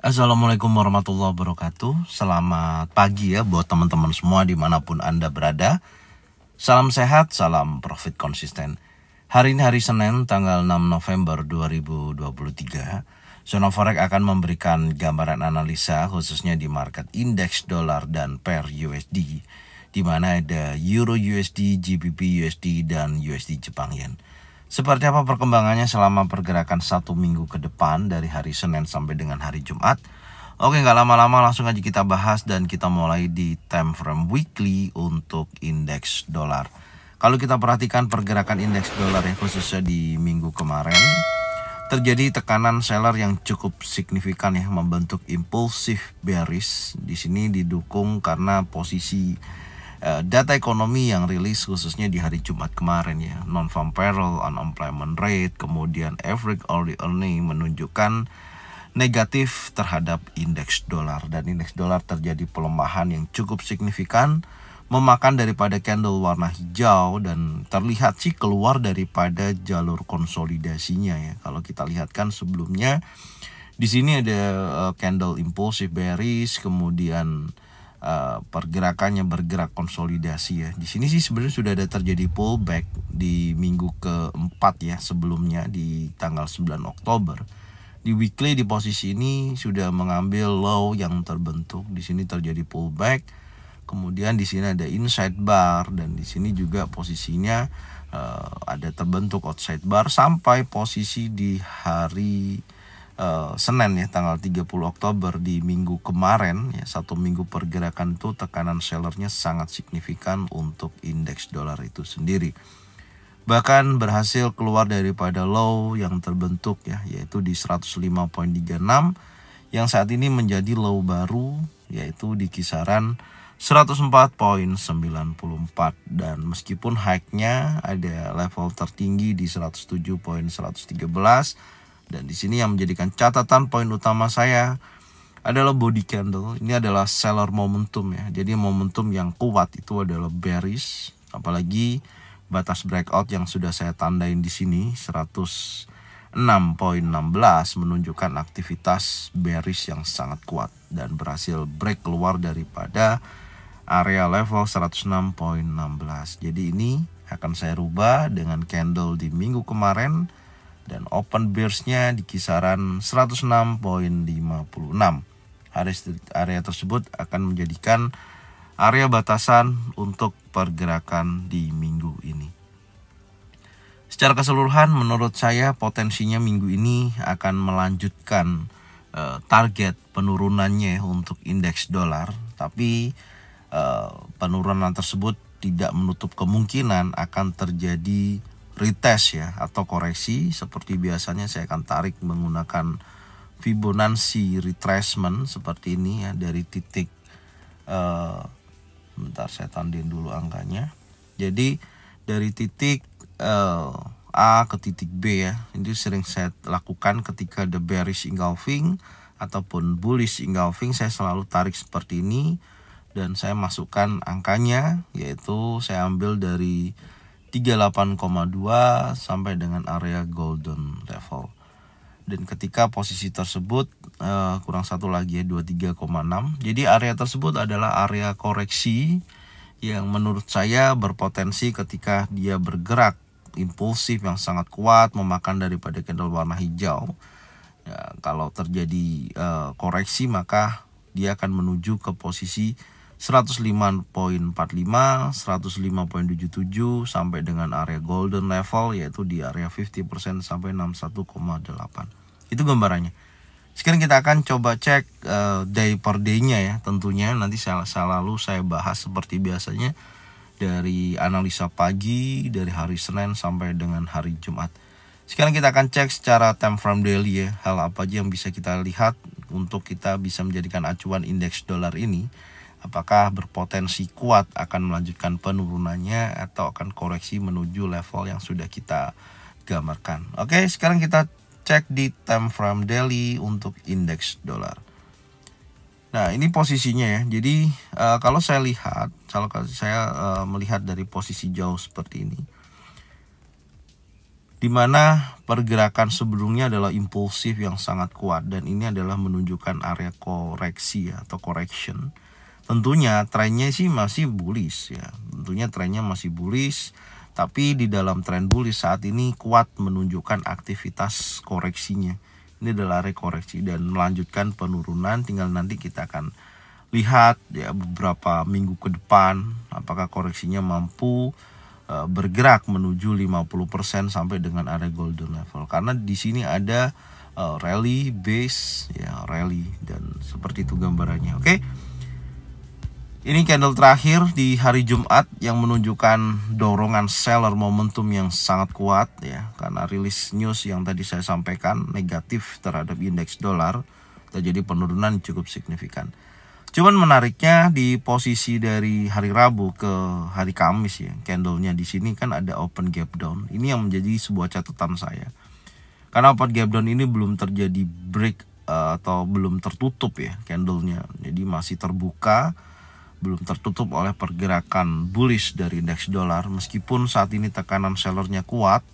Assalamualaikum warahmatullahi wabarakatuh. Selamat pagi ya buat teman-teman semua dimanapun Anda berada. Salam sehat, salam profit konsisten. Hari ini hari Senin tanggal 6 November 2023. Zona Forex akan memberikan gambaran analisa khususnya di market indeks dolar dan pair USD, di mana ada Euro USD, GBP USD, dan USD Jepang Yen. Seperti apa perkembangannya selama pergerakan satu minggu ke depan dari hari Senin sampai dengan hari Jumat? Oke, nggak lama-lama langsung aja kita bahas dan kita mulai di time frame weekly untuk indeks dolar. Kalau kita perhatikan pergerakan indeks dolar ya khususnya di minggu kemarin, terjadi tekanan seller yang cukup signifikan ya, membentuk impulsif bearish. Di sini didukung karena posisi data ekonomi yang rilis khususnya di hari Jumat kemarin ya, non-farm payroll, unemployment rate, kemudian average hourly earning menunjukkan negatif terhadap indeks dolar, dan indeks dolar terjadi pelemahan yang cukup signifikan, memakan daripada candle warna hijau dan terlihat sih keluar daripada jalur konsolidasinya ya. Kalau kita lihat kan sebelumnya di sini ada candle impulsif bearish, kemudian pergerakannya bergerak konsolidasi ya. Di sini sih sebenarnya sudah ada terjadi pullback di minggu keempat ya, sebelumnya di tanggal 9 Oktober. Di weekly di posisi ini sudah mengambil low yang terbentuk. Di sini terjadi pullback. Kemudian di sini ada inside bar dan di sini juga posisinya ada terbentuk outside bar sampai posisi di hari Senin ya tanggal 30 Oktober di minggu kemarin ya, satu minggu pergerakan itu tekanan sellernya sangat signifikan untuk indeks dolar itu sendiri. Bahkan berhasil keluar daripada low yang terbentuk ya, yaitu di 105.36 yang saat ini menjadi low baru yaitu di kisaran 104.94, dan meskipun high-nya ada level tertinggi di 107.113. Dan di sini yang menjadikan catatan poin utama saya adalah body candle. Ini adalah seller momentum ya. Jadi momentum yang kuat itu adalah bearish, apalagi batas breakout yang sudah saya tandain di sini 106.16 menunjukkan aktivitas bearish yang sangat kuat dan berhasil break keluar daripada area level 106.16. Jadi ini akan saya rubah dengan candle di minggu kemarin dan open bearish-nya di kisaran 106.56. Area tersebut akan menjadikan area batasan untuk pergerakan di minggu ini. Secara keseluruhan menurut saya potensinya minggu ini akan melanjutkan target penurunannya untuk indeks dolar, tapi penurunan tersebut tidak menutup kemungkinan akan terjadi retest ya atau koreksi. Seperti biasanya saya akan tarik menggunakan Fibonacci retracement seperti ini ya, dari titik bentar saya tandain dulu angkanya. Jadi dari titik A ke titik B ya, ini sering saya lakukan ketika the bearish engulfing ataupun bullish engulfing. Saya selalu tarik seperti ini dan saya masukkan angkanya, yaitu saya ambil dari 38,2 sampai dengan area golden level. Dan ketika posisi tersebut kurang satu lagi ya, 23,6. Jadi area tersebut adalah area koreksi yang menurut saya berpotensi ketika dia bergerak impulsif yang sangat kuat, memakan daripada candle warna hijau ya. Kalau terjadi koreksi maka dia akan menuju ke posisi 105.45, 105.77 sampai dengan area golden level, yaitu di area 50% sampai 61,8. Itu gambarannya. Sekarang kita akan coba cek day per day-nya ya, tentunya nanti selalu saya bahas seperti biasanya dari analisa pagi dari hari Senin sampai dengan hari Jumat. Sekarang kita akan cek secara time frame daily ya, hal apa aja yang bisa kita lihat untuk kita bisa menjadikan acuan indeks dolar ini. Apakah berpotensi kuat akan melanjutkan penurunannya atau akan koreksi menuju level yang sudah kita gambarkan. Oke, sekarang kita cek di time frame daily untuk indeks dolar. Nah, ini posisinya ya. Jadi kalau saya lihat, melihat dari posisi jauh seperti ini, di di mana pergerakan sebelumnya adalah impulsif yang sangat kuat, dan ini adalah menunjukkan area koreksi ya, atau correction. Tentunya trennya sih masih bullish ya, tentunya trennya masih bullish, tapi di dalam tren bullish saat ini kuat menunjukkan aktivitas koreksinya. Ini adalah area koreksi dan melanjutkan penurunan, tinggal nanti kita akan lihat ya beberapa minggu ke depan apakah koreksinya mampu bergerak menuju 50% sampai dengan area golden level, karena di sini ada rally base ya, rally, dan seperti itu gambarannya. Oke. Ini candle terakhir di hari Jumat yang menunjukkan dorongan seller momentum yang sangat kuat ya, karena rilis news yang tadi saya sampaikan negatif terhadap indeks dolar, terjadi penurunan cukup signifikan. Cuman menariknya di posisi dari hari Rabu ke hari Kamis ya, candlenya di sini kan ada open gap down. Ini yang menjadi sebuah catatan saya, karena open gap down ini belum terjadi break atau belum tertutup ya candlenya, jadi masih terbuka, belum tertutup oleh pergerakan bullish dari indeks dolar, meskipun saat ini tekanan sellernya kuat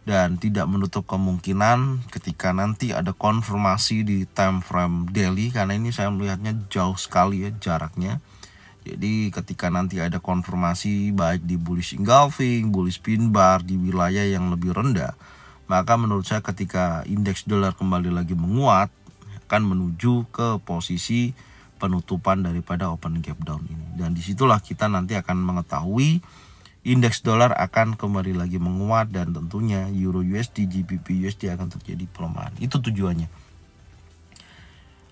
dan tidak menutup kemungkinan ketika nanti ada konfirmasi di time frame daily, karena ini saya melihatnya jauh sekali ya jaraknya. Jadi ketika nanti ada konfirmasi baik di bullish engulfing, bullish pin bar di wilayah yang lebih rendah, maka menurut saya ketika indeks dolar kembali lagi menguat akan menuju ke posisi penutupan daripada open gap down ini, dan disitulah kita nanti akan mengetahui indeks dolar akan kembali lagi menguat, dan tentunya Euro USD, GBP USD akan terjadi pelemahan. Itu tujuannya.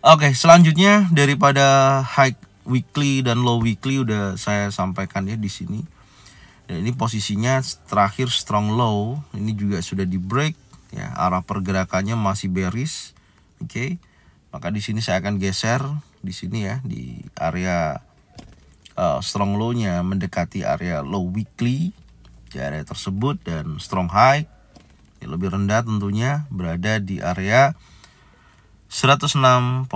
Oke, selanjutnya daripada high weekly dan low weekly udah saya sampaikan ya di sini. Dan ini posisinya terakhir strong low, ini juga sudah di break ya, arah pergerakannya masih bearish. Oke. Maka di sini saya akan geser di sini ya, di area strong low-nya mendekati area low weekly di area tersebut, dan strong high yang lebih rendah tentunya berada di area 106.22,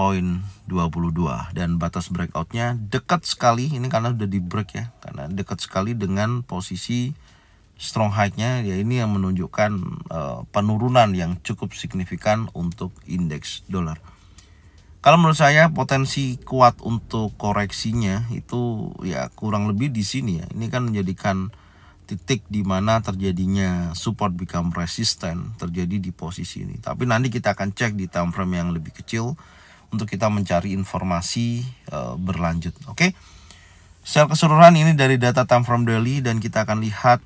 dan batas breakoutnya dekat sekali ini karena udah di break ya, karena dekat sekali dengan posisi strong high-nya ya, ini yang menunjukkan penurunan yang cukup signifikan untuk indeks dolar. Kalau menurut saya potensi kuat untuk koreksinya itu ya kurang lebih di sini ya. Ini kan menjadikan titik di mana terjadinya support become resistant terjadi di posisi ini. Tapi nanti kita akan cek di time frame yang lebih kecil untuk kita mencari informasi berlanjut. Oke. Secara keseluruhan ini dari data time frame daily, dan kita akan lihat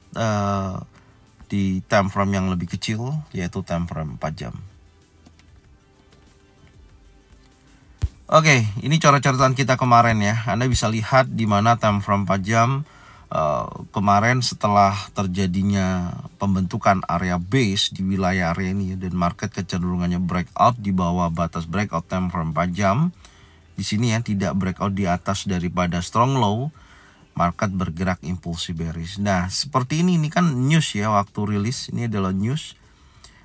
di time frame yang lebih kecil yaitu time frame 4 jam. Oke, ini coret-coretan kita kemarin ya. Anda bisa lihat di mana time frame 4 jam kemarin setelah terjadinya pembentukan area base di wilayah area ini, dan market kecenderungannya breakout di bawah batas breakout time frame 4 jam. Di sini ya, tidak breakout di atas daripada strong low, market bergerak impulsif bearish. Nah, seperti ini kan news ya, waktu rilis ini adalah news.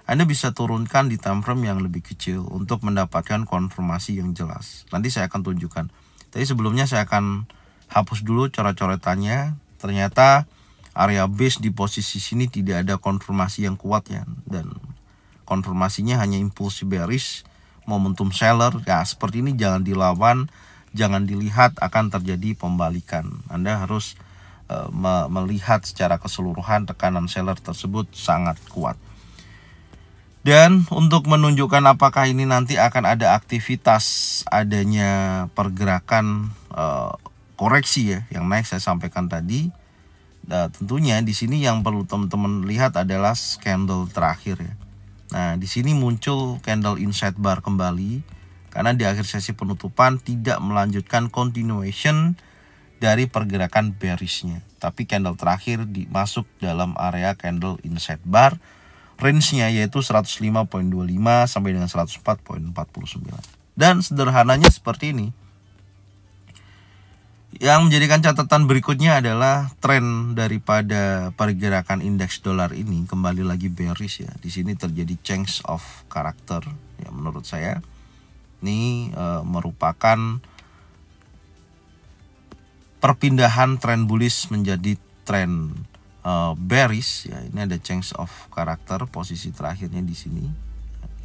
Anda bisa turunkan di time frame yang lebih kecil untuk mendapatkan konfirmasi yang jelas. Nanti saya akan tunjukkan. Tapi sebelumnya saya akan hapus dulu coret-coretannya. Ternyata area base di posisi sini tidak ada konfirmasi yang kuat ya, dan konfirmasinya hanya impulsif bearish, momentum seller. Ya, seperti ini jangan dilawan, jangan dilihat akan terjadi pembalikan. Anda harus melihat secara keseluruhan tekanan seller tersebut sangat kuat. Dan untuk menunjukkan apakah ini nanti akan ada aktivitas adanya pergerakan koreksi ya yang naik saya sampaikan tadi. Nah, tentunya di sini yang perlu teman-teman lihat adalah candle terakhir ya. Nah, di sini muncul candle inside bar kembali karena di akhir sesi penutupan tidak melanjutkan continuation dari pergerakan bearishnya, tapi candle terakhir masuk dalam area candle inside bar. Range-nya yaitu 105.25 sampai dengan 104.49. Dan sederhananya seperti ini. Yang menjadikan catatan berikutnya adalah tren daripada pergerakan indeks dolar ini kembali lagi bearish ya. Di sini terjadi change of character ya, menurut saya ini merupakan perpindahan tren bullish menjadi tren bearish ya. Ini ada change of character, posisi terakhirnya di sini.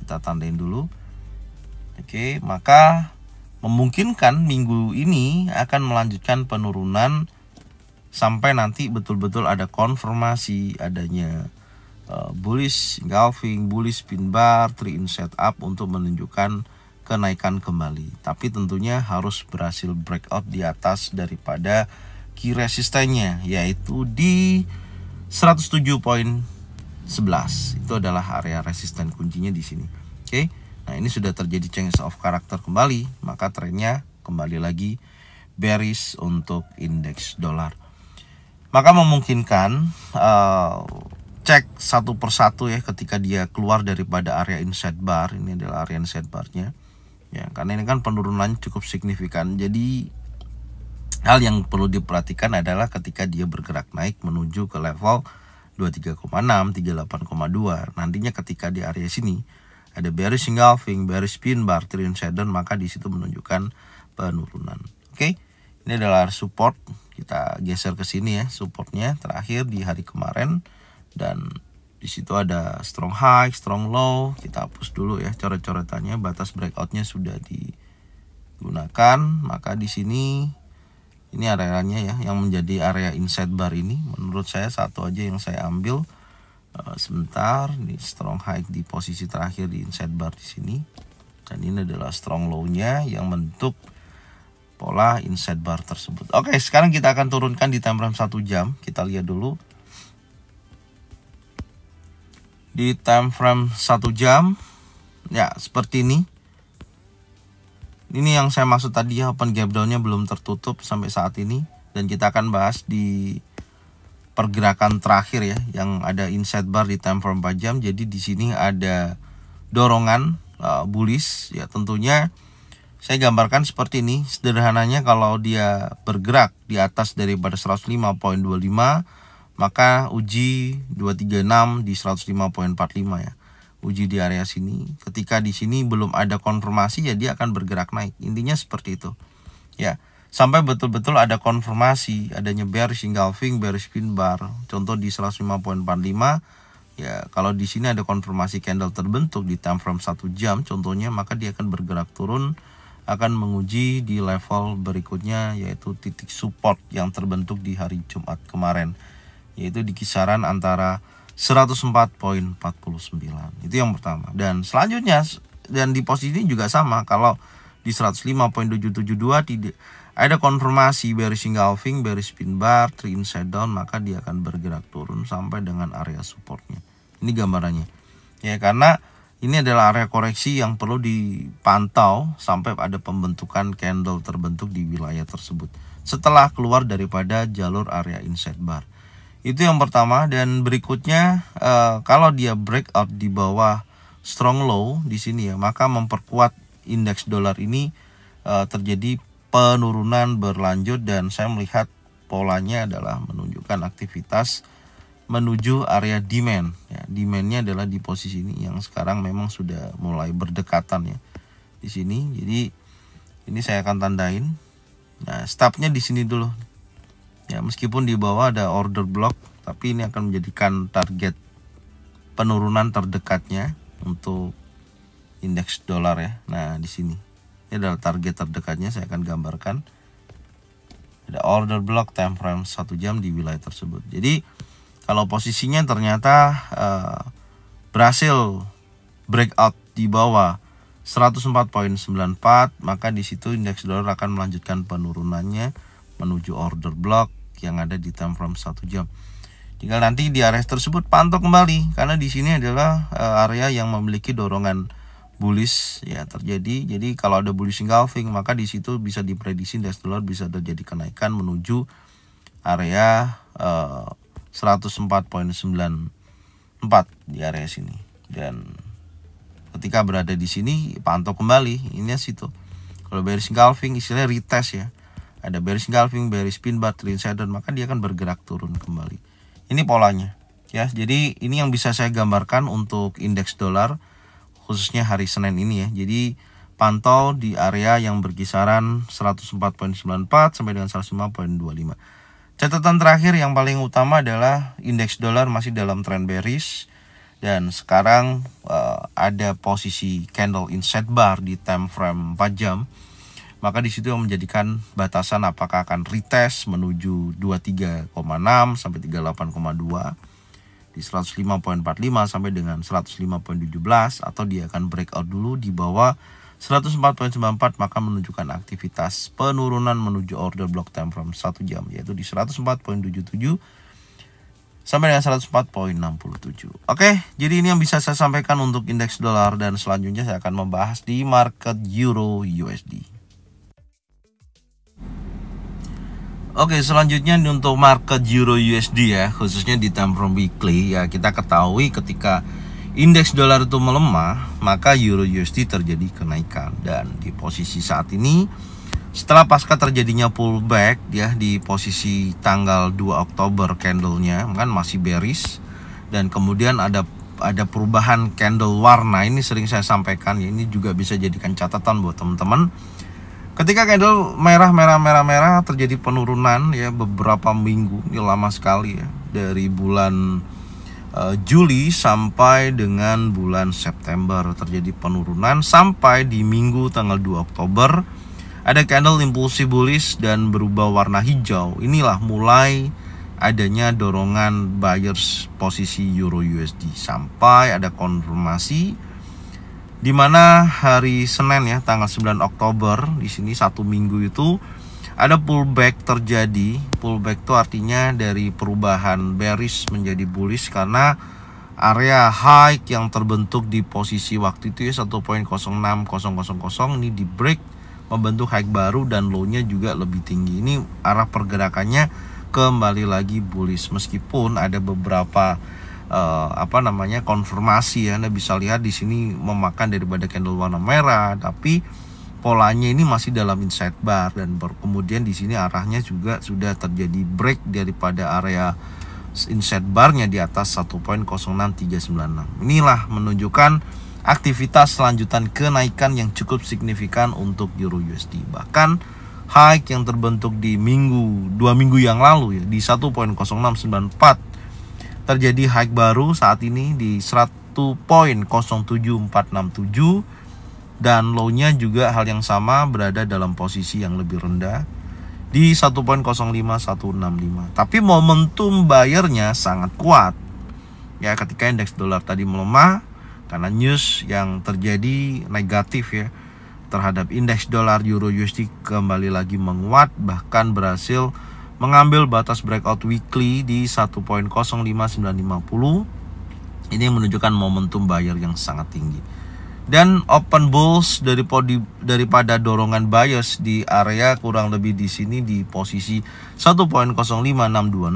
Kita tandain dulu. Oke, maka memungkinkan minggu ini akan melanjutkan penurunan sampai nanti betul-betul ada konfirmasi adanya bullish engulfing, bullish pin bar, 3-in setup untuk menunjukkan kenaikan kembali. Tapi tentunya harus berhasil breakout di atas daripada key resistennya, yaitu di 107.11. Itu adalah area resisten kuncinya di sini. Oke. Nah, ini sudah terjadi change of character kembali, maka trennya kembali lagi bearish untuk indeks dolar. Maka memungkinkan cek satu persatu ya ketika dia keluar daripada area inside bar. Ini adalah area inside barnya ya, karena ini kan penurunannya cukup signifikan. Jadi hal yang perlu diperhatikan adalah ketika dia bergerak naik menuju ke level 23,6, 38,2. Nantinya ketika di area sini ada bearish engulfing, bearish pin bar, 3-in shadow, maka di situ menunjukkan penurunan. Oke. Ini adalah support. Kita geser ke sini ya, supportnya terakhir di hari kemarin, dan di situ ada strong high, strong low. Kita hapus dulu ya coret-coretannya, batas breakoutnya sudah digunakan. Maka di sini ini areanya ya yang menjadi area inside bar ini. Menurut saya satu aja yang saya ambil. Sebentar, ini strong high di posisi terakhir di inside bar di sini, dan ini adalah strong low-nya yang bentuk pola inside bar tersebut. Oke, sekarang kita akan turunkan di time frame 1 jam. Kita lihat dulu di time frame 1 jam ya, seperti ini. Ini yang saya maksud tadi ya, open gap down-nya belum tertutup sampai saat ini, dan kita akan bahas di pergerakan terakhir ya yang ada inside bar di time frame 4 jam. Jadi di sini ada dorongan bullish ya. Tentunya saya gambarkan seperti ini sederhananya, kalau dia bergerak di atas daripada 105.25 maka uji 236 di 105.45 ya. Uji di area sini. Ketika di sini belum ada konfirmasi ya dia akan bergerak naik. Intinya seperti itu. Ya. Sampai betul-betul ada konfirmasi adanya bearish engulfing, bearish pin bar, contoh di 105.45 ya. Kalau di sini ada konfirmasi candle terbentuk di time frame 1 jam contohnya, maka dia akan bergerak turun, akan menguji di level berikutnya, yaitu titik support yang terbentuk di hari Jumat kemarin, yaitu di kisaran antara 104.49. Itu yang pertama. Dan selanjutnya, dan di posisi ini juga sama, kalau di 105.772 tidak ada konfirmasi bearish engulfing, bearish pin bar, 3-in shadow, maka dia akan bergerak turun sampai dengan area supportnya. Ini gambarannya ya, karena ini adalah area koreksi yang perlu dipantau sampai ada pembentukan candle terbentuk di wilayah tersebut setelah keluar daripada jalur area inside bar. Itu yang pertama. Dan berikutnya kalau dia breakout di bawah strong low di sini ya, maka memperkuat indeks dolar ini terjadi penurunan berlanjut, dan saya melihat polanya adalah menunjukkan aktivitas menuju area demand ya. Demandnya adalah di posisi ini yang sekarang memang sudah mulai berdekatan ya di sini. Jadi ini saya akan tandain. Nah, stopnya di sini dulu ya, meskipun di bawah ada order block, tapi ini akan menjadikan target penurunan terdekatnya untuk indeks dolar ya. Nah, di sini ini adalah target terdekatnya, saya akan gambarkan. Ada order block time frame 1 jam di wilayah tersebut. Jadi kalau posisinya ternyata berhasil breakout di bawah 104.94, maka di situ indeks dolar akan melanjutkan penurunannya menuju order block yang ada di time frame 1 jam. Tinggal nanti di area tersebut pantau kembali, karena di sini adalah area yang memiliki dorongan bullish ya terjadi. Jadi kalau ada bullish engulfing, maka di situ bisa diprediksi indeks dolar bisa terjadi kenaikan menuju area 104.94 di area sini. Dan ketika berada di sini pantau kembali ini situ. Kalau bearish engulfing istilahnya retest ya. Ada bearish engulfing, bearish pin bar, 3-in shadow, maka dia akan bergerak turun kembali. Ini polanya ya. Jadi ini yang bisa saya gambarkan untuk indeks dolar khususnya hari Senin ini ya. Jadi pantau di area yang berkisaran 104.94 sampai dengan 105.25. Catatan terakhir yang paling utama adalah indeks dolar masih dalam tren bearish dan sekarang ada posisi candle inside bar di time frame 4 jam. Maka di situ yang menjadikan batasan apakah akan retest menuju 23,6 sampai 38,2 di 105.45 sampai dengan 105.17, atau dia akan breakout dulu di bawah 104.94 maka menunjukkan aktivitas penurunan menuju order block time frame 1 jam, yaitu di 104.77 sampai dengan 104.67. Oke, jadi ini yang bisa saya sampaikan untuk indeks dolar, dan selanjutnya saya akan membahas di market Euro USD. Oke, selanjutnya untuk market Euro USD ya, khususnya di time frame weekly ya, kita ketahui ketika indeks dolar itu melemah, maka Euro USD terjadi kenaikan. Dan di posisi saat ini, setelah pasca terjadinya pullback ya di posisi tanggal 2 Oktober candlenya kan masih bearish, dan kemudian ada perubahan candle warna. Ini sering saya sampaikan ya, ini juga bisa jadikan catatan buat teman-teman. Ketika candle merah terjadi penurunan ya beberapa minggu, ini lama sekali ya, dari bulan Juli sampai dengan bulan September terjadi penurunan, sampai di minggu tanggal 2 Oktober ada candle impulsif bullish dan berubah warna hijau. Inilah mulai adanya dorongan buyers posisi Euro USD sampai ada konfirmasi di mana hari Senin ya tanggal 9 Oktober di sini 1 minggu itu ada pullback terjadi. Pullback itu artinya dari perubahan bearish menjadi bullish karena area high yang terbentuk di posisi waktu itu ya 1.06000 ini di break membentuk high baru, dan low-nya juga lebih tinggi. Ini arah pergerakannya kembali lagi bullish meskipun ada beberapa konfirmasi ya. Anda bisa lihat di sini memakan daripada candle warna merah, tapi polanya ini masih dalam inside bar, dan kemudian di sini arahnya juga sudah terjadi break daripada area inside barnya di atas 1.06396. Inilah menunjukkan aktivitas selanjutan kenaikan yang cukup signifikan untuk Euro USD. Bahkan high yang terbentuk di 2 minggu yang lalu ya di 1.0694 terjadi high baru saat ini di 100.07467, dan low-nya juga hal yang sama berada dalam posisi yang lebih rendah di 1.05165. Tapi momentum buyernya sangat kuat ya ketika indeks dolar tadi melemah karena news yang terjadi negatif ya terhadap indeks dolar Euro USD kembali lagi menguat, bahkan berhasil mengambil batas breakout weekly di 1.05950. Ini menunjukkan momentum buyer yang sangat tinggi. Dan open bulls daripada dorongan buyers di area kurang lebih di sini di posisi 1.05626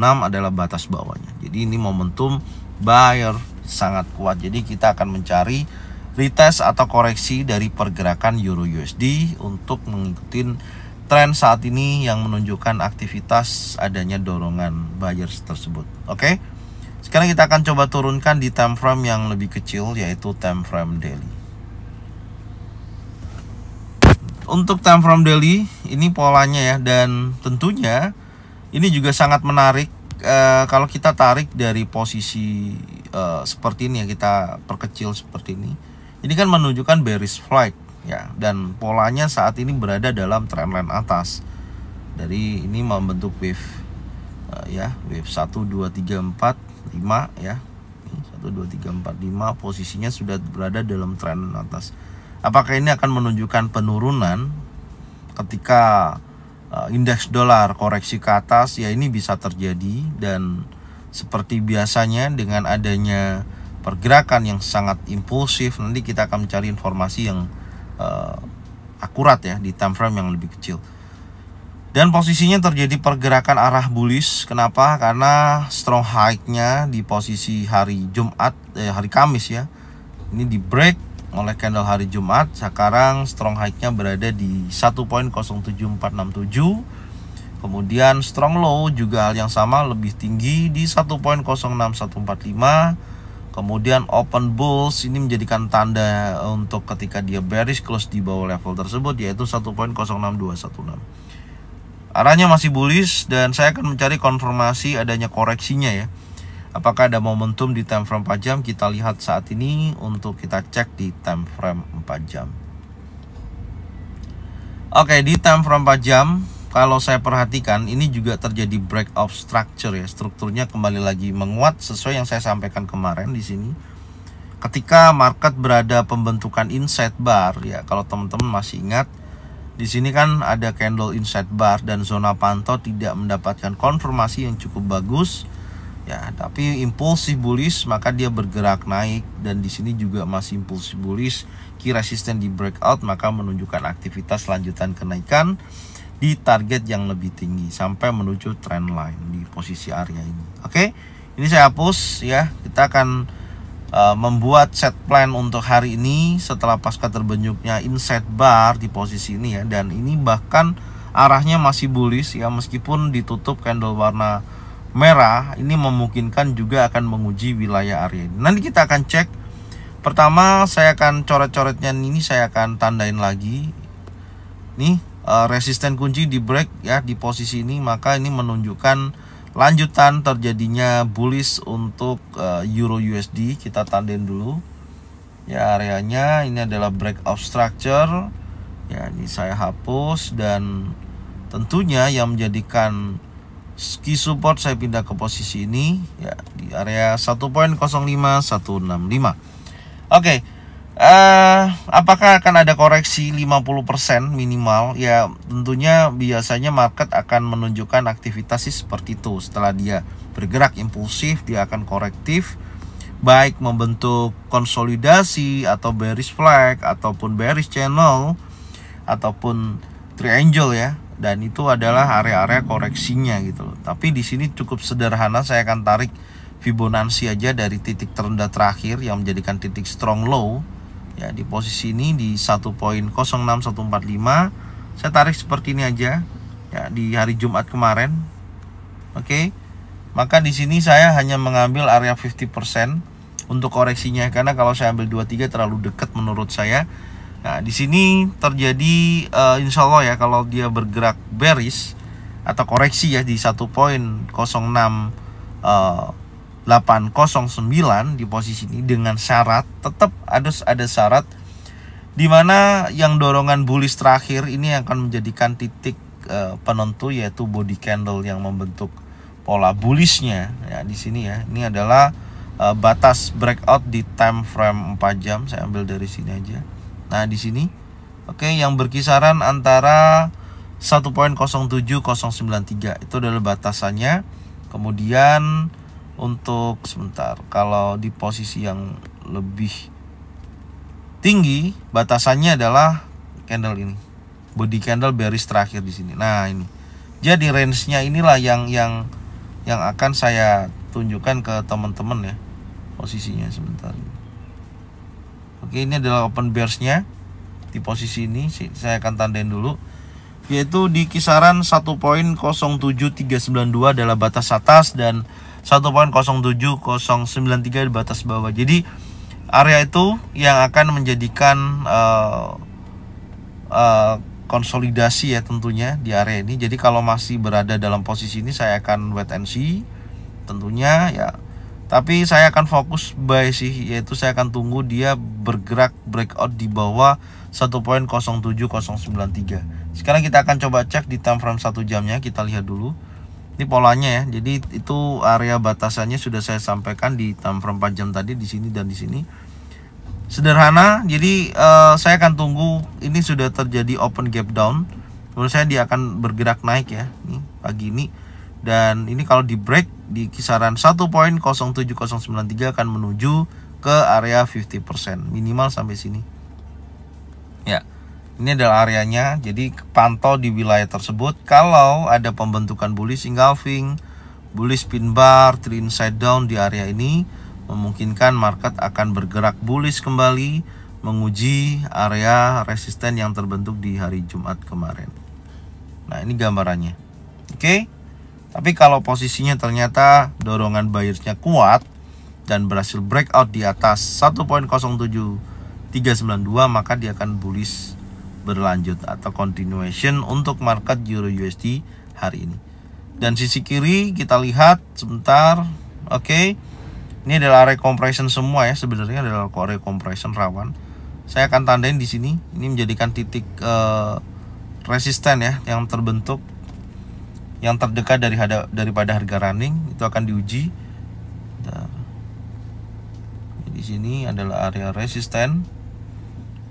adalah batas bawahnya. Jadi ini momentum buyer sangat kuat. Jadi kita akan mencari retest atau koreksi dari pergerakan Euro USD untuk mengikuti tren saat ini yang menunjukkan aktivitas adanya dorongan buyers tersebut. Oke. Sekarang kita akan coba turunkan di time frame yang lebih kecil, yaitu time frame daily. Untuk time frame daily ini polanya ya, dan tentunya ini juga sangat menarik kalau kita tarik dari posisi seperti ini ya, kita perkecil seperti ini. Ini kan menunjukkan bearish flag ya, dan polanya saat ini berada dalam trendline atas. Dari ini membentuk wave ya, wave 1 2 3 4 5 ya. 1 2 3 4 5 posisinya sudah berada dalam trendline atas. Apakah ini akan menunjukkan penurunan ketika indeks dolar koreksi ke atas? Ya, ini bisa terjadi, dan seperti biasanya dengan adanya pergerakan yang sangat impulsif, nanti kita akan mencari informasi yang akurat ya di time frame yang lebih kecil. Dan posisinya terjadi pergerakan arah bullish. Kenapa? Karena strong high-nya di posisi hari Jumat, hari Kamis ya. Ini di break oleh candle hari Jumat. Sekarang strong high-nya berada di 1.07467. Kemudian strong low juga hal yang sama, lebih tinggi di 1.06145. Kemudian open bulls ini menjadikan tanda untuk ketika dia bearish close di bawah level tersebut, yaitu 1.06216. arahnya masih bullish dan saya akan mencari konfirmasi adanya koreksinya ya. Apakah ada momentum di time frame 4 jam? Kita lihat saat ini untuk kita cek di time frame 4 jam. Oke, di time frame 4 jam kalau saya perhatikan ini juga terjadi breakout structure ya. Strukturnya kembali lagi menguat sesuai yang saya sampaikan kemarin di sini. Ketika market berada pembentukan inside bar ya, kalau teman-teman masih ingat di sini kan ada candle inside bar dan zona pantau tidak mendapatkan konfirmasi yang cukup bagus ya, tapi impulsif bullish maka dia bergerak naik dan di sini juga masih impulsif bullish, key resisten di breakout maka menunjukkan aktivitas lanjutan kenaikan di target yang lebih tinggi sampai menuju trend line di posisi area ini. Oke, ini saya hapus ya. Kita akan membuat set plan untuk hari ini setelah pasca terbentuknya inside bar di posisi ini ya, dan ini bahkan arahnya masih bullish ya, meskipun ditutup candle warna merah ini memungkinkan juga akan menguji wilayah area ini. Nanti kita akan cek. Pertama saya akan coret-coretnya ini, saya akan tandain lagi nih resisten kunci di break ya di posisi ini, maka ini menunjukkan lanjutan terjadinya bullish untuk Euro USD. Kita tandain dulu ya areanya. Ini adalah breakout structure ya, ini saya hapus dan tentunya yang menjadikan key support saya pindah ke posisi ini ya di area 1.05165. Oke, apakah akan ada koreksi 50% minimal? Ya tentunya biasanya market akan menunjukkan aktivitas seperti itu. Setelah dia bergerak impulsif, dia akan korektif, baik membentuk konsolidasi atau bearish flag ataupun bearish channel ataupun triangle ya. Dan itu adalah area-area koreksinya gitu loh. Tapi di sini cukup sederhana, saya akan tarik Fibonacci aja dari titik terendah terakhir yang menjadikan titik strong low ya di posisi ini di 1.06145. Saya tarik seperti ini aja ya di hari Jumat kemarin. Oke. Maka di sini saya hanya mengambil area 50% untuk koreksinya, karena kalau saya ambil 23 terlalu dekat menurut saya. Nah, di sini terjadi insya Allah ya, kalau dia bergerak bearish atau koreksi ya di 1.06809 di posisi ini, dengan syarat tetap ada syarat di mana yang dorongan bullish terakhir ini akan menjadikan titik penentu, yaitu body candle yang membentuk pola bullishnya ya di sini ya. Ini adalah batas breakout di time frame 4 jam. Saya ambil dari sini aja. Nah, di sini oke, yang berkisaran antara 1.07093 itu adalah batasannya. Kemudian untuk sebentar, kalau di posisi yang lebih tinggi batasannya adalah candle ini, body candle bearish terakhir di sini. Nah, ini. Jadi range-nya inilah yang akan saya tunjukkan ke teman-teman ya. Posisinya sebentar. Oke, ini adalah open bears-nya di posisi ini. Saya akan tandain dulu, yaitu di kisaran 1.07392 adalah batas atas dan 1.07093 di batas bawah. Jadi area itu yang akan menjadikan konsolidasi ya tentunya di area ini. Jadi kalau masih berada dalam posisi ini saya akan wait and see tentunya ya. Tapi saya akan fokus buy sih, yaitu saya akan tunggu dia bergerak breakout di bawah 1.07093. Sekarang kita akan coba cek di time frame 1 jamnya. Kita lihat dulu. Ini polanya ya. Jadi itu area batasannya sudah saya sampaikan di time frame 4 jam tadi, di sini dan di sini. Sederhana. Jadi saya akan tunggu ini sudah terjadi open gap down. Menurut saya dia akan bergerak naik ya. Nih pagi ini. Dan ini kalau di break di kisaran 1.07093 akan menuju ke area 50% minimal sampai sini. Ya. Ini adalah areanya. Jadi pantau di wilayah tersebut. Kalau ada pembentukan bullish engulfing, bullish pin bar, three inside down di area ini, memungkinkan market akan bergerak bullish kembali menguji area resisten yang terbentuk di hari Jumat kemarin. Nah, ini gambarannya. Oke. Tapi kalau posisinya ternyata dorongan buyersnya kuat dan berhasil breakout di atas 1.07392, maka dia akan bullish berlanjut atau continuation untuk market Euro USD hari ini. Dan sisi kiri kita lihat sebentar. Oke. Ini adalah area compression semua ya, sebenarnya adalah area compression rawan. Saya akan tandain di sini. Ini menjadikan titik resisten ya yang terbentuk, yang terdekat daripada harga running itu akan diuji. Di sini adalah area resisten.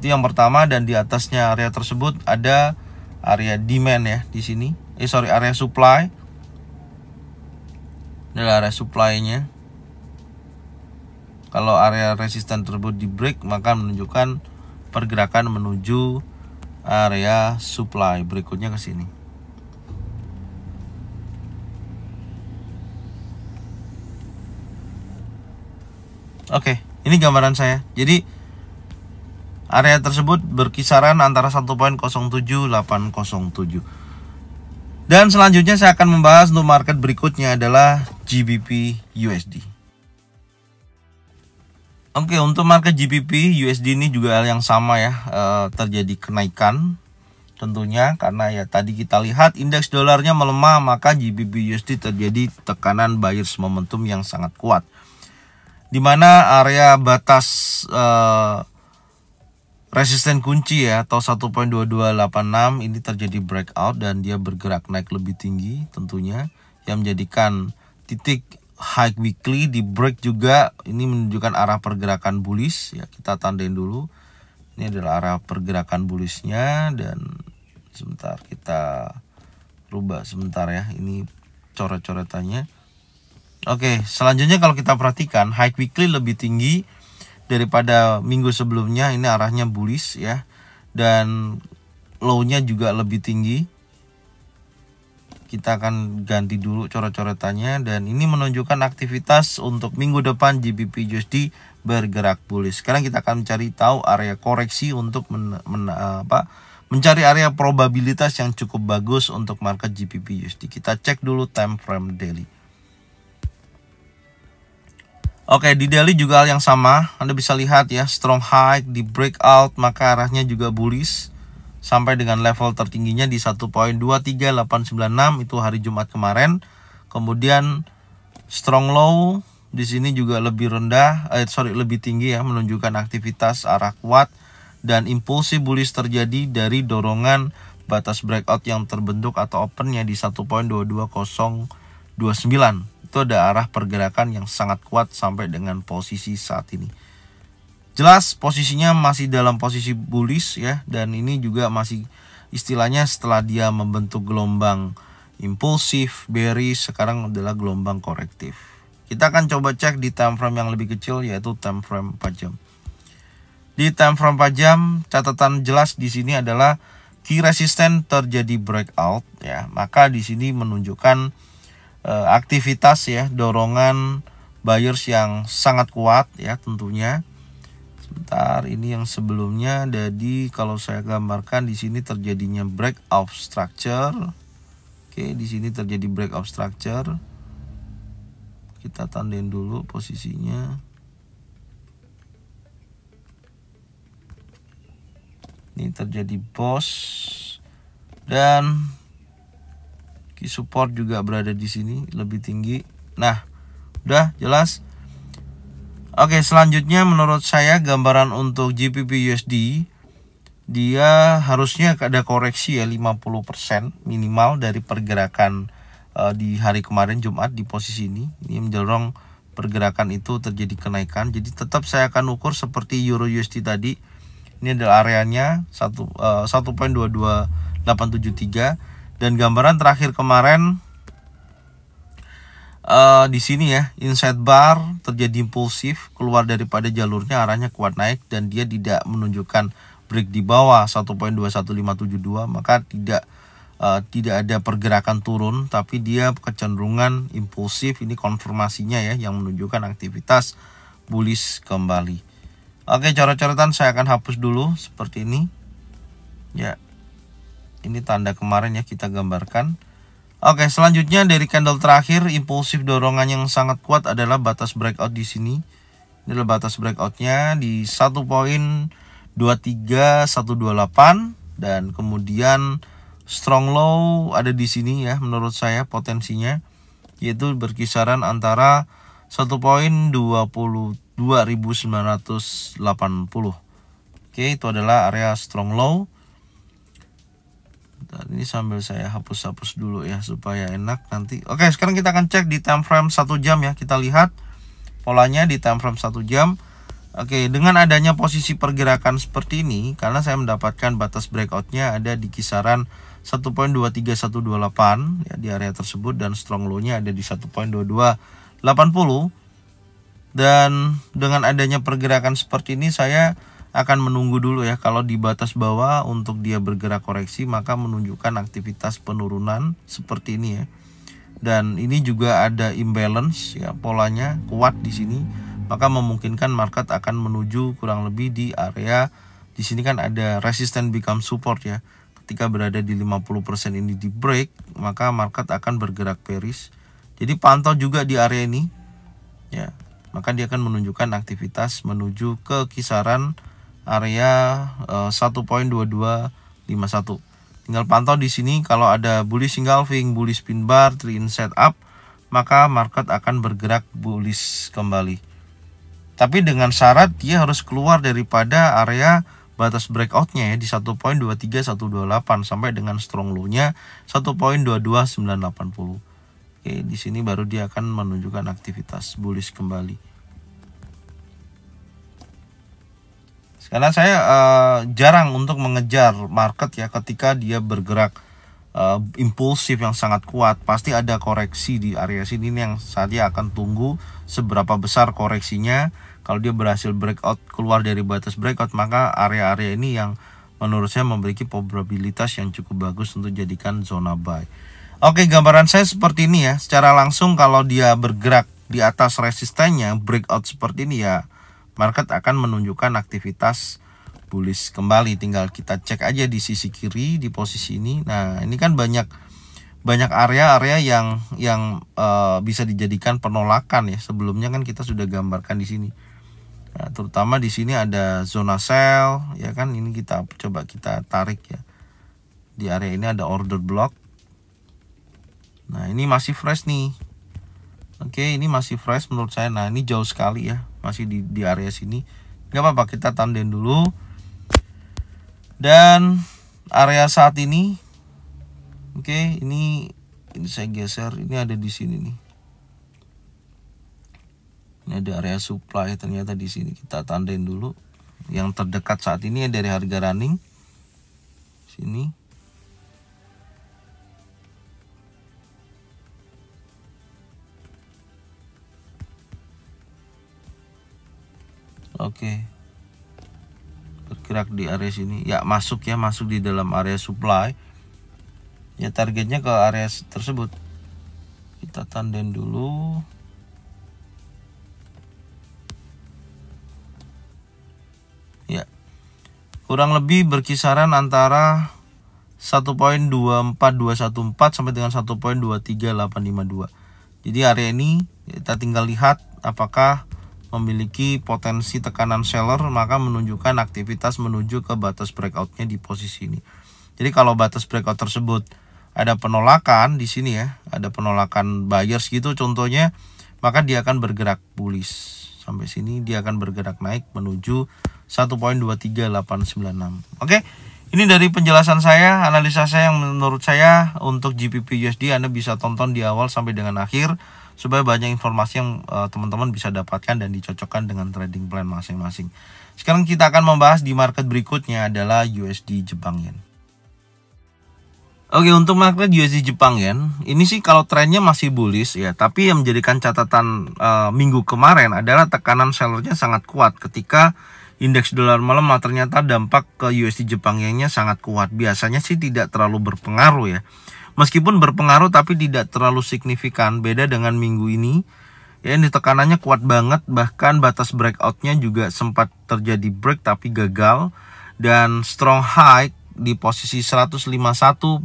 Itu yang pertama, dan di atasnya area tersebut ada area demand ya di sini. Area supply. Ini adalah area supply-nya. Kalau area resisten tersebut di break, maka menunjukkan pergerakan menuju area supply berikutnya ke sini. Oke, ini gambaran saya. Jadi area tersebut berkisaran antara 1.07807. Dan selanjutnya saya akan membahas untuk market berikutnya adalah GBP USD. Oke, untuk market GBP USD ini juga hal yang sama ya, terjadi kenaikan tentunya karena ya tadi kita lihat indeks dolarnya melemah, maka GBP USD terjadi tekanan buyers momentum yang sangat kuat. Di mana area batas resisten kunci ya atau 1.2286 ini terjadi breakout dan dia bergerak naik lebih tinggi tentunya, yang menjadikan titik high weekly di break juga. Ini menunjukkan arah pergerakan bullish ya, kita tandain dulu. Ini adalah arah pergerakan bullishnya, dan sebentar kita rubah sebentar ya, ini coret-coretannya. Oke, selanjutnya kalau kita perhatikan high weekly lebih tinggi daripada minggu sebelumnya, ini arahnya bullish ya, dan low-nya juga lebih tinggi. Kita akan ganti dulu coret-coretannya, dan ini menunjukkan aktivitas untuk minggu depan GBP USD bergerak bullish. Sekarang kita akan mencari tahu area koreksi untuk mencari area probabilitas yang cukup bagus untuk market GBP USD. Kita cek dulu time frame daily. Oke, di daily juga hal yang sama. Anda bisa lihat ya, strong high di breakout, maka arahnya juga bullish sampai dengan level tertingginya di 1.23896 itu hari Jumat kemarin. Kemudian strong low di sini juga lebih lebih tinggi ya, menunjukkan aktivitas arah kuat dan impulsif bullish terjadi dari dorongan batas breakout yang terbentuk atau opennya di 1.22029. Itu ada arah pergerakan yang sangat kuat sampai dengan posisi saat ini. Jelas posisinya masih dalam posisi bullish ya, dan ini juga masih istilahnya setelah dia membentuk gelombang impulsif bearish, sekarang adalah gelombang korektif. Kita akan coba cek di time frame yang lebih kecil, yaitu time frame 4 jam. Di time frame 4 jam, catatan jelas di sini adalah key resistance terjadi breakout ya, maka di sini menunjukkan aktivitas ya, dorongan buyers yang sangat kuat ya tentunya. Sebentar, ini yang sebelumnya jadi kalau saya gambarkan di sini terjadinya breakout structure. Oke, di sini terjadi breakout structure. Kita tandain dulu posisinya. Ini terjadi boss, dan key support juga berada di sini lebih tinggi. Nah, udah jelas. Oke, selanjutnya menurut saya gambaran untuk GBP USD, dia harusnya ada koreksi ya 50% minimal dari pergerakan di hari kemarin Jumat di posisi ini. Ini mendorong pergerakan itu terjadi kenaikan. Jadi tetap saya akan ukur seperti Euro USD tadi. Ini adalah areanya 1.22873. Dan gambaran terakhir kemarin di sini ya, inside bar terjadi impulsif keluar daripada jalurnya, arahnya kuat naik dan dia tidak menunjukkan break di bawah 1.21572, maka tidak ada pergerakan turun, tapi dia kecenderungan impulsif. Ini konfirmasinya ya, yang menunjukkan aktivitas bullish kembali. Oke, coret-coretan saya akan hapus dulu seperti ini ya. Ini tanda kemarin ya kita gambarkan. Oke, selanjutnya dari candle terakhir, impulsif dorongan yang sangat kuat adalah batas breakout di sini. Ini adalah batas breakoutnya di 1.23128, dan kemudian strong low ada di sini ya menurut saya potensinya, yaitu berkisaran antara 1.22.980. Oke, itu adalah area strong low. Dan ini sambil saya hapus-hapus dulu ya supaya enak nanti. Oke, sekarang kita akan cek di time frame 1 jam ya. Kita lihat polanya di time frame 1 jam. Oke, dengan adanya posisi pergerakan seperti ini, karena saya mendapatkan batas breakoutnya ada di kisaran 1.23128 ya, di area tersebut, dan strong low-nya ada di 1.2280. Dan dengan adanya pergerakan seperti ini, saya akan menunggu dulu ya. Kalau di batas bawah untuk dia bergerak koreksi, maka menunjukkan aktivitas penurunan seperti ini ya. Dan ini juga ada imbalance ya, polanya kuat di sini, maka memungkinkan market akan menuju kurang lebih di area di sini kan ada resistance become support ya. Ketika berada di 50% ini di break, maka market akan bergerak bearish. Jadi pantau juga di area ini ya. Maka dia akan menunjukkan aktivitas menuju ke kisaran area 1.2251. Tinggal pantau di sini kalau ada bullish engulfing, bullish pin bar, 3 in setup, maka market akan bergerak bullish kembali. Tapi dengan syarat dia harus keluar daripada area batas breakoutnya ya di 1.23128 sampai dengan strong low-nya 1.22980. Oke, di sini baru dia akan menunjukkan aktivitas bullish kembali. Karena saya jarang untuk mengejar market ya ketika dia bergerak impulsif yang sangat kuat. Pasti ada koreksi di area sini yang saya akan tunggu seberapa besar koreksinya. Kalau dia berhasil breakout keluar dari batas breakout, maka area-area ini yang menurut saya memiliki probabilitas yang cukup bagus untuk jadikan zona buy. Oke, gambaran saya seperti ini ya. Secara langsung kalau dia bergerak di atas resistennya, breakout seperti ini ya, market akan menunjukkan aktivitas bullish kembali. Tinggal kita cek aja di sisi kiri di posisi ini. Nah, ini kan banyak area-area yang bisa dijadikan penolakan ya. Sebelumnya kan kita sudah gambarkan di sini. Nah, terutama di sini ada zona sell ya kan. Ini kita coba kita tarik ya. Di area ini ada order block. Nah, ini masih fresh nih. Oke, ini masih fresh menurut saya. Nah, ini jauh sekali ya, masih di area sini. Gak apa-apa, kita tandain dulu. Dan area saat ini, oke, ini saya geser. Ini ada di sini nih. Ini ada area supply ternyata di sini. Kita tandain dulu. Yang terdekat saat ini dari harga running sini. Oke, bergerak di area sini ya, masuk di dalam area supply ya, targetnya ke area tersebut. Kita tandain dulu. Ya, kurang lebih berkisaran antara 1.24214 sampai dengan 1.23852. Jadi area ini kita tinggal lihat apakah memiliki potensi tekanan seller, maka menunjukkan aktivitas menuju ke batas breakoutnya di posisi ini. Jadi kalau batas breakout tersebut ada penolakan di sini ya, ada penolakan buyers gitu contohnya, maka dia akan bergerak bullish. Sampai sini dia akan bergerak naik menuju 1.23896. Oke, ini dari penjelasan saya, analisa saya yang menurut saya untuk GBP USD Anda bisa tonton di awal sampai dengan akhir, supaya banyak informasi yang teman-teman bisa dapatkan dan dicocokkan dengan trading plan masing-masing. Sekarang kita akan membahas di market berikutnya adalah USD Jepang Yen. Oke, untuk market USD Jepang Yen, ini sih kalau trennya masih bullish ya, tapi yang menjadikan catatan minggu kemarin adalah tekanan sellernya sangat kuat ketika indeks dolar melemah. Ternyata dampak ke USD Jepang Yen-nya sangat kuat. Biasanya sih tidak terlalu berpengaruh ya. Meskipun berpengaruh tapi tidak terlalu signifikan. Beda dengan minggu ini ya, ini tekanannya kuat banget. Bahkan batas breakoutnya juga sempat terjadi break tapi gagal. Dan strong high di posisi 151.94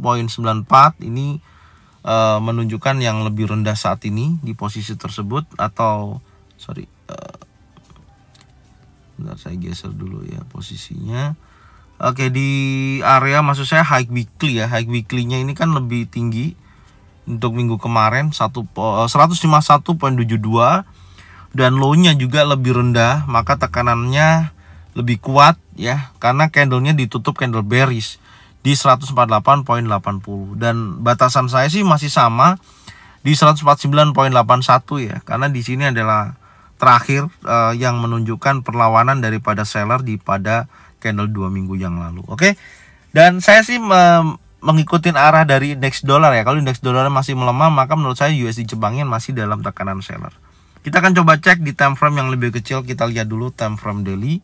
ini menunjukkan yang lebih rendah saat ini di posisi tersebut. Atau bentar, saya geser dulu ya posisinya. Oke, di area maksud saya high weekly ya. High weekly-nya ini kan lebih tinggi untuk minggu kemarin 151.72 dan low-nya juga lebih rendah, maka tekanannya lebih kuat ya karena candlenya ditutup candle bearish di 148.80 dan batasan saya sih masih sama di 149.81 ya, karena di sini adalah terakhir yang menunjukkan perlawanan daripada seller di pada candle 2 minggu yang lalu. Oke. Dan saya sih mengikuti arah dari indeks dolar ya. Kalau indeks dolar masih melemah, maka menurut saya USD Jepang Yen masih dalam tekanan seller. Kita akan coba cek di time frame yang lebih kecil. Kita lihat dulu time frame daily.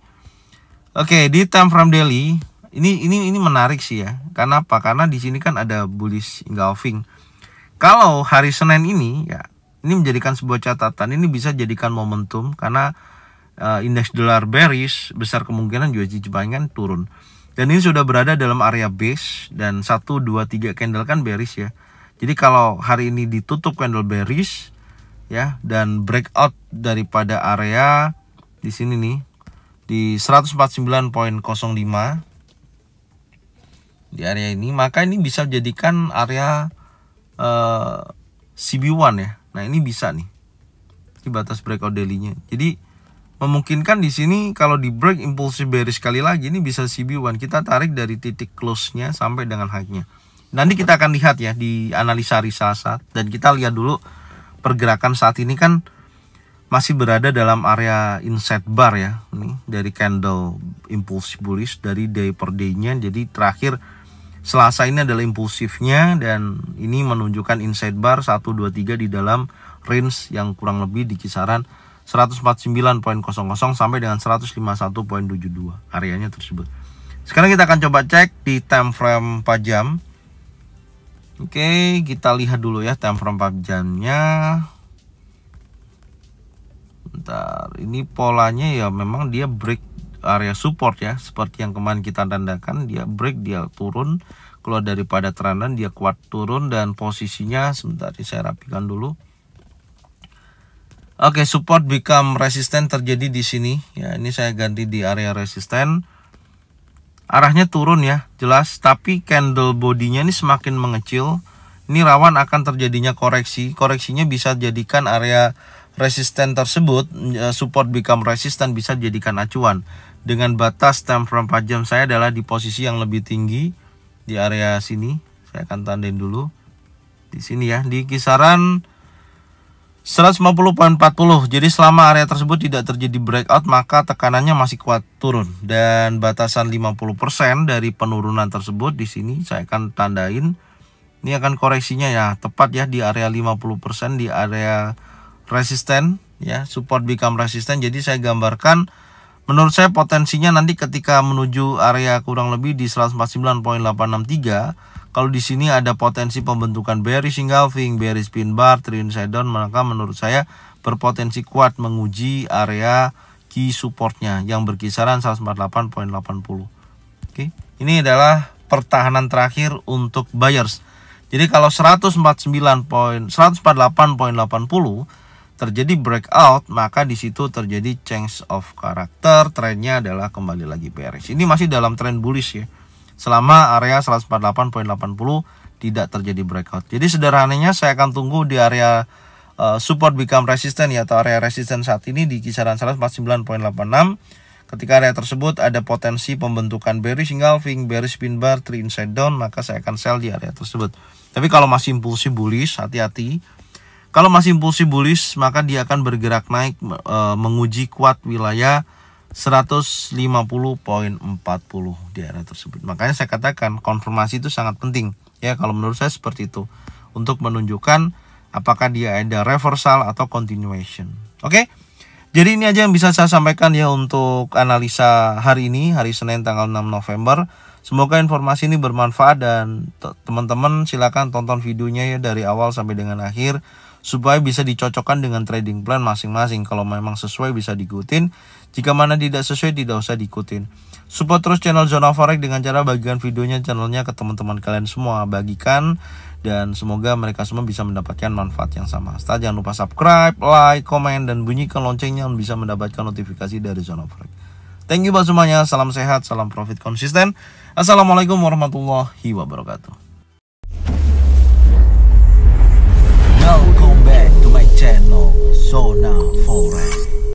Oke, di time frame daily ini menarik sih ya. Karena apa? Karena di sini kan ada bullish engulfing. Kalau hari Senin ini ya, ini menjadikan sebuah catatan. Ini bisa jadikan momentum karena indeks dolar bearish, besar kemungkinan USD Jepang Yen turun. Dan ini sudah berada dalam area base dan 1 2 3 candle kan bearish ya. Jadi kalau hari ini ditutup candle bearish ya dan breakout daripada area di sini nih di 149.05 di area ini, maka ini bisa jadikan area CB1 ya. Nah, ini bisa nih. Di batas breakout daily-nya. Jadi memungkinkan di sini kalau di break impulsif bearish sekali lagi ini bisa CB1. Kita tarik dari titik close-nya sampai dengan high-nya. Nanti kita akan lihat ya di analisa risasat dan kita lihat dulu pergerakan saat ini kan masih berada dalam area inside bar ya. Ini dari candle impulsif bullish dari day per day-nya. Jadi terakhir Selasa ini adalah impulsifnya dan ini menunjukkan inside bar 1 2 3 di dalam range yang kurang lebih di kisaran 149.00 sampai dengan 151.72 areanya tersebut. Sekarang kita akan coba cek di time frame 4 jam. Oke, kita lihat dulu ya time frame 4 jamnya. Bentar, ini polanya ya memang dia break area support ya, seperti yang kemarin kita tandakan. Dia break, dia turun, keluar daripada trendan, dia kuat turun dan posisinya sebentar saya rapikan dulu. Oke, support become resisten terjadi di sini ya. Ini saya ganti di area resisten. Arahnya turun ya, jelas, tapi candle bodinya ini semakin mengecil. Ini rawan akan terjadinya koreksi. Koreksinya bisa jadikan area resisten tersebut, support become resisten, bisa jadikan acuan. Dengan batas time frame 4 jam saya adalah di posisi yang lebih tinggi di area sini. Saya akan tandain dulu di sini ya, di kisaran 150.40. Jadi selama area tersebut tidak terjadi breakout, maka tekanannya masih kuat turun. Dan batasan 50% dari penurunan tersebut di sini saya akan tandain. Ini akan koreksinya ya tepat ya di area 50% di area resisten ya, support become resisten. Jadi saya gambarkan menurut saya potensinya nanti ketika menuju area kurang lebih di 149.863. Kalau di sini ada potensi pembentukan bearish engulfing, bearish pin bar, trend side down, maka menurut saya berpotensi kuat menguji area key supportnya yang berkisaran 148.80. Oke, ini adalah pertahanan terakhir untuk buyers. Jadi kalau 148.80 terjadi breakout, maka di situ terjadi change of character, trennya adalah kembali lagi bearish. Ini masih dalam tren bullish ya. Selama area 148.80 tidak terjadi breakout. Jadi sederhananya saya akan tunggu di area support become resistant ya, atau area resisten saat ini di kisaran 149.86. Ketika area tersebut ada potensi pembentukan bearish engulfing, bearish pin bar, trend inside down, maka saya akan sell di area tersebut. Tapi kalau masih impulsif bullish, hati-hati. Kalau masih impulsif bullish, maka dia akan bergerak naik menguji kuat wilayah 150.40 di area tersebut. Makanya saya katakan konfirmasi itu sangat penting ya, kalau menurut saya seperti itu, untuk menunjukkan apakah dia ada reversal atau continuation. Oke. Jadi ini aja yang bisa saya sampaikan ya untuk analisa hari ini, hari Senin tanggal 6 November. Semoga informasi ini bermanfaat dan teman-teman silakan tonton videonya ya dari awal sampai dengan akhir supaya bisa dicocokkan dengan trading plan masing-masing. Kalau memang sesuai bisa diikutin, jika mana tidak sesuai tidak usah diikutin. Support terus channel Zona Forex dengan cara bagikan videonya, channelnya ke teman-teman kalian semua, bagikan, dan semoga mereka semua bisa mendapatkan manfaat yang sama. Setelah jangan lupa subscribe, like, komen, dan bunyikan loncengnya untuk bisa mendapatkan notifikasi dari Zona Forex. Thank you buat semuanya. Salam sehat, salam profit konsisten. Assalamualaikum warahmatullahi wabarakatuh.